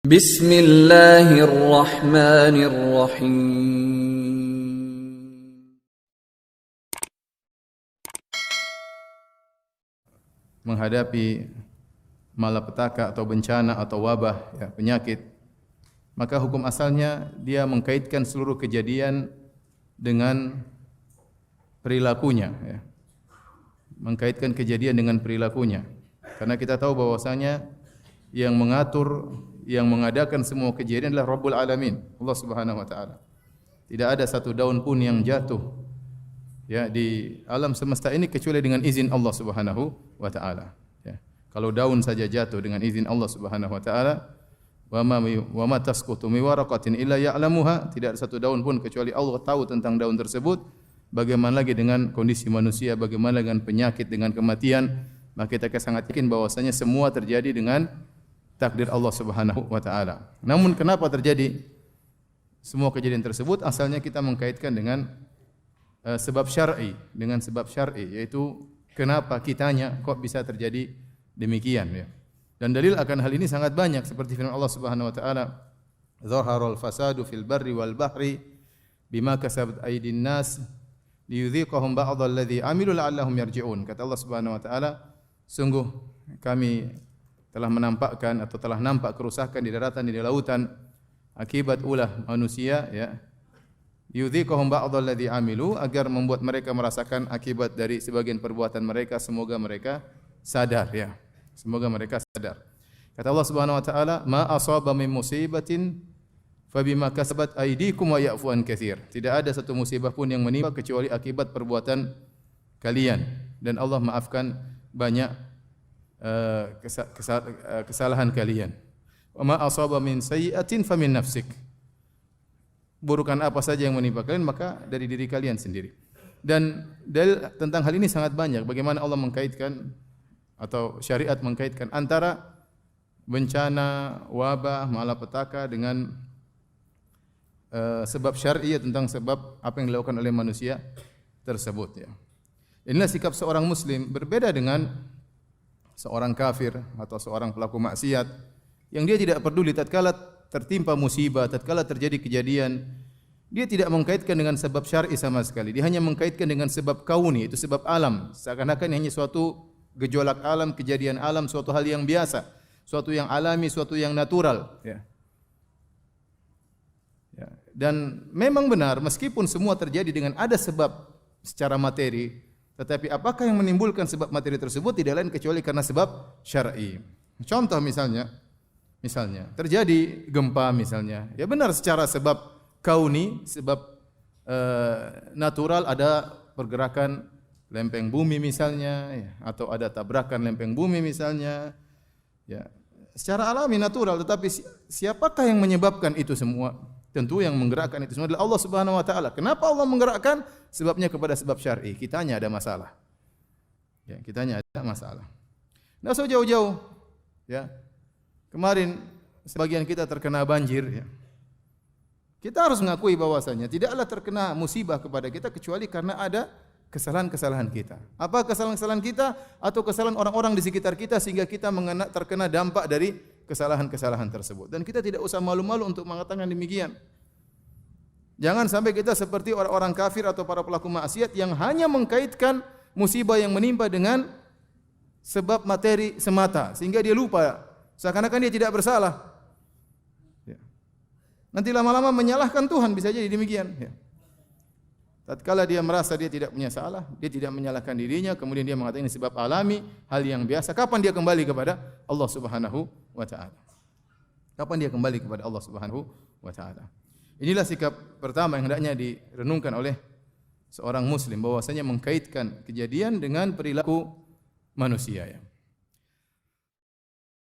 Bismillahirrahmanirrahim. Menghadapi malapetaka atau bencana atau wabah, ya, penyakit, maka hukum asalnya dia mengkaitkan seluruh kejadian dengan perilakunya, ya. Mengkaitkan kejadian dengan perilakunya. Karena kita tahu bahwasanya yang mengatur, yang mengadakan semua kejadian adalah Rabbul Alamin, Allah Subhanahu wa taala. Tidak ada satu daun pun yang jatuh, ya, di alam semesta ini kecuali dengan izin Allah Subhanahu wa taala, ya. Kalau daun saja jatuh dengan izin Allah Subhanahu wa taala, wa ma tasqutu min waraqatin illa ya'lamuha, tidak ada satu daun pun kecuali Allah tahu tentang daun tersebut. Bagaimana lagi dengan kondisi manusia, bagaimana dengan penyakit, dengan kematian, maka kita sangat yakin bahwasanya semua terjadi dengan takdir Allah Subhanahu wa taala. Namun kenapa terjadi semua kejadian tersebut? Asalnya kita mengkaitkan dengan sebab syar'i, dengan sebab syar'i, yaitu kenapa kitanya kok bisa terjadi demikian, ya. Dan dalil akan hal ini sangat banyak, seperti firman Allah Subhanahu wa taala, "Zaharal fasadu fil barri wal bahri bima kasabat aydin nas liyudhiqahum ba'dal ladzi amilu la'allahum yarji'un." Kata Allah Subhanahu wa taala, sungguh kami telah menampakkan atau telah nampak kerusakan di daratan, di lautan akibat ulah manusia, ya. Yudhiqahum ba'dal ladzi amilu, agar membuat mereka merasakan akibat dari sebagian perbuatan mereka, semoga mereka sadar, ya. Semoga mereka sadar. Kata Allah Subhanahu wa taala, "Ma asaba min musibatin fabima kasabat aydikum wa ya'fu an katsir." Tidak ada satu musibah pun yang menimpa kecuali akibat perbuatan kalian, dan Allah maafkan banyak kesalahan kalian. "Wa ma asaba min sayyi'atin famin nafsik." Burukan apa saja yang menimpa kalian maka dari diri kalian sendiri. Dan dalil tentang hal ini sangat banyak. Bagaimana Allah mengkaitkan atau syariat mengkaitkan antara bencana, wabah, malapetaka dengan sebab syar'i, tentang sebab apa yang dilakukan oleh manusia tersebut, ya. Inilah sikap seorang muslim, berbeda dengan seorang kafir atau seorang pelaku maksiat yang dia tidak peduli tatkala tertimpa musibah, tatkala terjadi kejadian, dia tidak mengkaitkan dengan sebab syar'i sama sekali. Dia hanya mengkaitkan dengan sebab kauni, itu sebab alam. Seakan-akan hanya suatu gejolak alam, kejadian alam, suatu hal yang biasa, suatu yang alami, suatu yang natural, ya. Ya. Dan memang benar, meskipun semua terjadi dengan ada sebab secara materi, tetapi apakah yang menimbulkan sebab materi tersebut tidak lain kecuali karena sebab syar'i. Contoh misalnya terjadi gempa misalnya, ya benar secara sebab kauni, sebab natural, ada pergerakan lempeng bumi misalnya, ya, atau ada tabrakan lempeng bumi misalnya, ya, secara alami natural. Tetapi siapakah yang menyebabkan itu semua? Tentu yang menggerakkan itu semua adalah Allah Subhanahu wa taala. Kenapa Allah menggerakkan? Sebabnya kepada sebab syar'i. Kitanya ada masalah, ya, kitanya ada masalah. Nah, so jauh-jauh, ya. Kemarin sebagian kita terkena banjir, ya. Kita harus mengakui bahwasanya tidaklah terkena musibah kepada kita kecuali karena ada kesalahan-kesalahan kita. Apa kesalahan-kesalahan kita atau kesalahan orang-orang di sekitar kita sehingga kita terkena dampak dari kesalahan-kesalahan tersebut. Dan kita tidak usah malu-malu untuk mengatakan demikian. Jangan sampai kita seperti orang-orang kafir atau para pelaku maksiat yang hanya mengkaitkan musibah yang menimpa dengan sebab materi semata, sehingga dia lupa, seakan-akan dia tidak bersalah, ya. Nanti lama-lama menyalahkan Tuhan, bisa jadi demikian, ya. Tatkala dia merasa dia tidak punya salah, dia tidak menyalahkan dirinya, kemudian dia mengatakan ini sebab alami, hal yang biasa. Kapan dia kembali kepada Allah Subhanahu wa taala? Kapan dia kembali kepada Allah Subhanahu wa taala? Inilah sikap pertama yang hendaknya direnungkan oleh seorang muslim, bahwasanya mengkaitkan kejadian dengan perilaku manusia, ya.